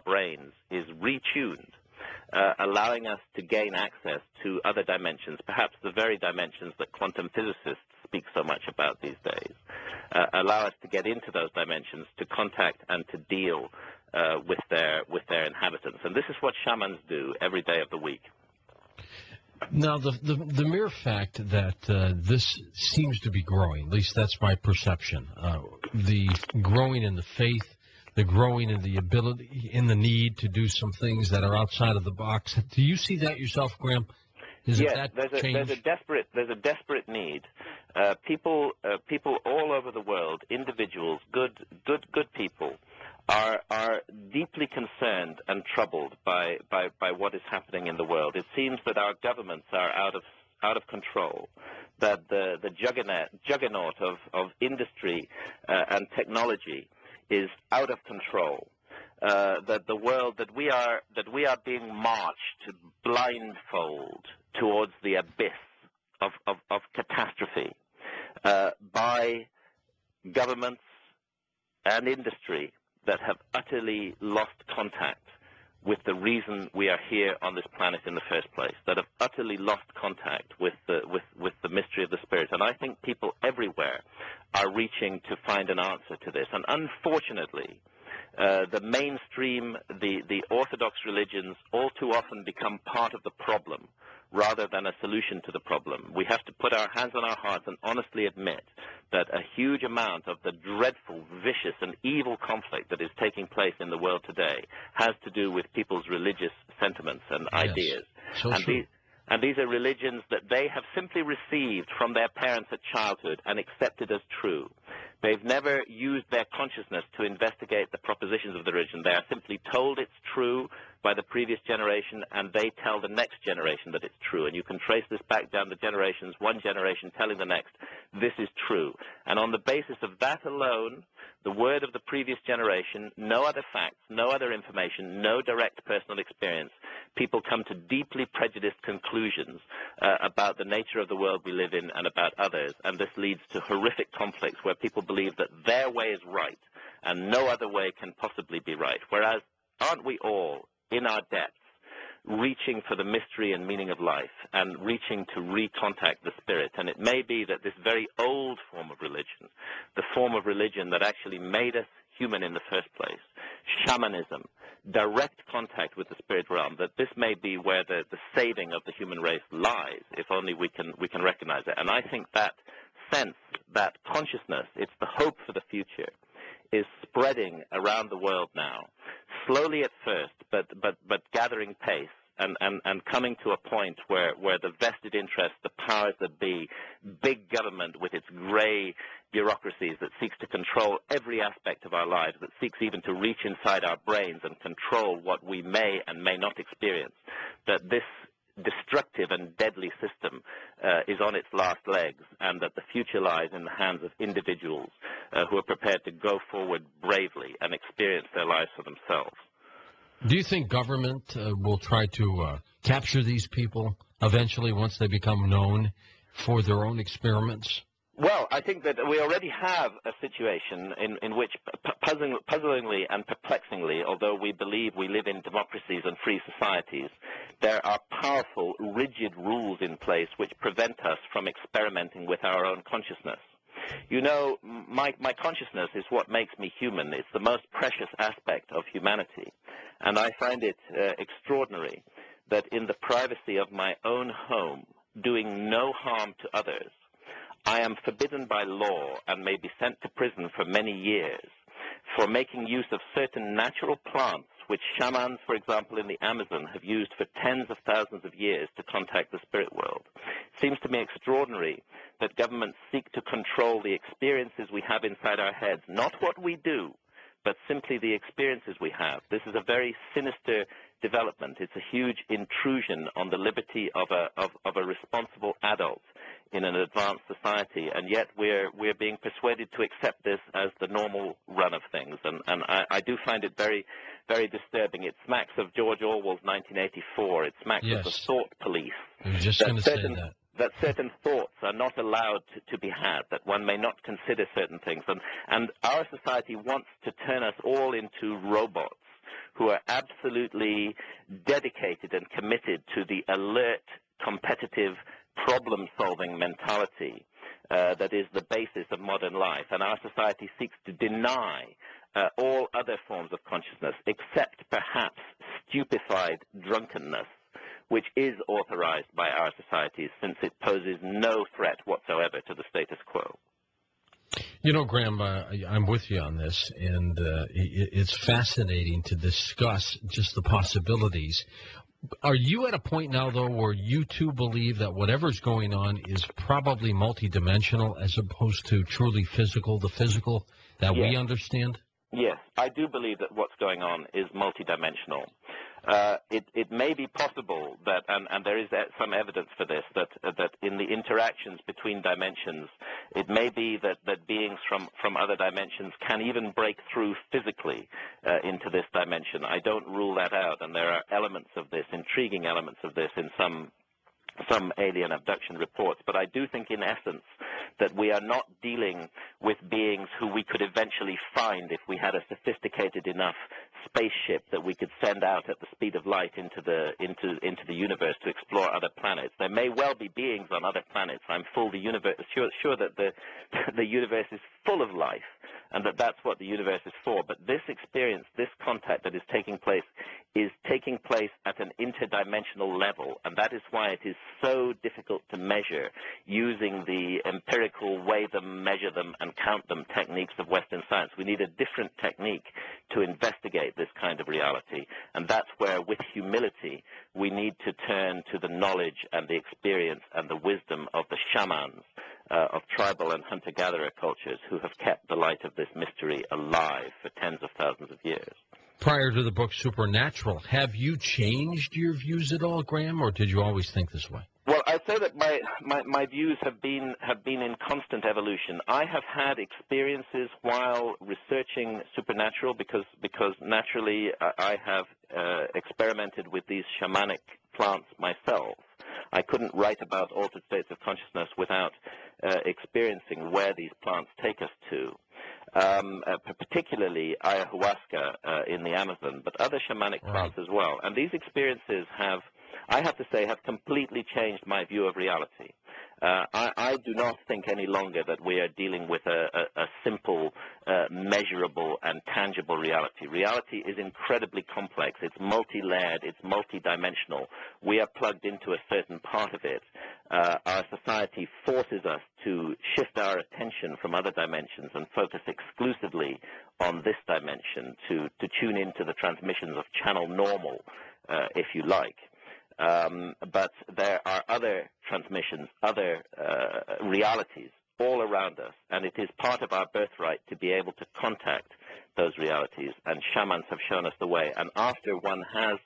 brains is retuned, allowing us to gain access to other dimensions, perhaps the very dimensions that quantum physicists speak so much about these days, allow us to get into those dimensions, to contact and to deal with their inhabitants. And this is what shamans do every day of the week. Now, the mere fact that this seems to be growing, at least that's my perception, the growing in the faith, the growing in the ability, in the need to do some things that are outside of the box. Do you see that yourself, Graham? Yes, there's a desperate need. People all over the world, individuals, good people, are deeply concerned and troubled by what is happening in the world. It seems that our governments are out of control, that the juggernaut of industry and technology is out of control. That the world, that we are being marched blindfold towards the abyss of catastrophe by governments and industry that have utterly lost contact with the reason we are here on this planet in the first place, that have utterly lost contact with the mystery of the spirit. And I think people everywhere are reaching to find an answer to this. And unfortunately, the mainstream, the orthodox religions all too often become part of the problem rather than a solution to the problem. We have to put our hands on our hearts and honestly admit that a huge amount of the dreadful, vicious, and evil conflict that is taking place in the world today has to do with people's religious sentiments and ideas. So and these are religions that they have simply received from their parents at childhood and accepted as true. They've never used their consciousness to investigate the propositions of the religion. They are simply told it's true by the previous generation, and they tell the next generation that it's true. And you can trace this back down the generations, one generation telling the next, this is true. And on the basis of that alone, the word of the previous generation, no other facts, no other information, no direct personal experience, people come to deeply prejudiced conclusions about the nature of the world we live in and about others. And this leads to horrific conflicts where people believe that their way is right and no other way can possibly be right. Whereas, aren't we all, in our depths, reaching for the mystery and meaning of life and reaching to recontact the spirit? And it may be that this very old form of religion, the form of religion that actually made us human in the first place, shamanism, direct contact with the spirit realm, that this may be where the saving of the human race lies, if only we can recognize it. And I think that sense, that consciousness, it's the hope for the future, is spreading around the world now, slowly at first, but gathering pace and coming to a point where the vested interests, the powers that be, big government with its gray bureaucracies that seeks to control every aspect of our lives, that seeks even to reach inside our brains and control what we may and may not experience, that this destructive and deadly system is on its last legs, and that the future lies in the hands of individuals who are prepared to go forward bravely and experience their lives for themselves. Do you think government will try to capture these people eventually once they become known for their own experiments? Well, I think that we already have a situation in which, puzzlingly and perplexingly, although we believe we live in democracies and free societies, there are powerful, rigid rules in place which prevent us from experimenting with our own consciousness. You know, my consciousness is what makes me human. It's the most precious aspect of humanity. And I find it extraordinary that in the privacy of my own home, doing no harm to others, I am forbidden by law and may be sent to prison for many years for making use of certain natural plants which shamans, for example, in the Amazon have used for tens of thousands of years to contact the spirit world. It seems to me extraordinary that governments seek to control the experiences we have inside our heads, not what we do, but simply the experiences we have. This is a very sinister development. It's a huge intrusion on the liberty of a responsible adult in an advanced society, and yet we're being persuaded to accept this as the normal run of things. And I do find it very, very disturbing. It smacks of George Orwell's 1984. It smacks of the thought police. I was just going to say that. That certain thoughts are not allowed to be had, that one may not consider certain things. And our society wants to turn us all into robots who are absolutely dedicated and committed to the alert, competitive, problem-solving mentality that is the basis of modern life. And our society seeks to deny all other forms of consciousness, except perhaps stupefied drunkenness, which is authorized by our societies since it poses no threat whatsoever to the status quo. You know, Graham, I'm with you on this, and it's fascinating to discuss just the possibilities. Are you at a point now, though, where you too believe that whatever's going on is probably multidimensional as opposed to truly physical, the physical that we understand? Yes, I do believe that what's going on is multidimensional. It may be possible that, and there is some evidence for this, that in the interactions between dimensions, it may be that beings from other dimensions can even break through physically into this dimension. I don't rule that out, and there are elements of this, intriguing elements of this in some alien abduction reports, but I do think in essence that we are not dealing with beings who we could eventually find if we had a sophisticated enough spaceship that we could send out at the speed of light into the universe to explore other planets. There may well be beings on other planets. I'm sure that the universe is full of life, and that's what the universe is for. But this experience, this contact that is taking place at an interdimensional level, and that is why it is so difficult to measure using the empirical weigh them, measure them, and count them techniques of Western science. We need a different technique to investigate this kind of reality, and that's where, with humility, we need to turn to the knowledge and the experience and the wisdom of the shamans, of tribal and hunter-gatherer cultures who have kept the light of this mystery alive for tens of thousands of years. Prior to the book Supernatural, have you changed your views at all, Graham, or did you always think this way? Well, I'd say that my views have been in constant evolution. I have had experiences while researching Supernatural because naturally I have experimented with these shamanic plants myself. I couldn't write about altered states of consciousness without experiencing where these plants take us to. Particularly ayahuasca in the Amazon, but other shamanic plants as well. And these experiences have completely changed my view of reality. I do not think any longer that we are dealing with a simple, measurable, and tangible reality. Reality is incredibly complex. It's multi-layered. It's multi-dimensional. We are plugged into a certain part of it. Our society forces us to shift our attention from other dimensions and focus exclusively on this dimension, to tune into the transmissions of channel normal, if you like. But there are other transmissions, other realities all around us, and it is part of our birthright to be able to contact those realities, and shamans have shown us the way. And after one has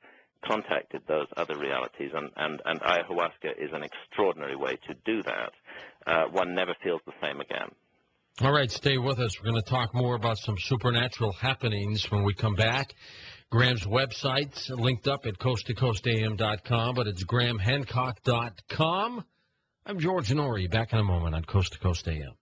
contacted those other realities, and ayahuasca is an extraordinary way to do that, one never feels the same again. All right, stay with us. We're going to talk more about some supernatural happenings when we come back. Graham's website's linked up at coasttocoastam.com, but it's grahamhancock.com. I'm George Norrie, back in a moment on Coast to Coast AM.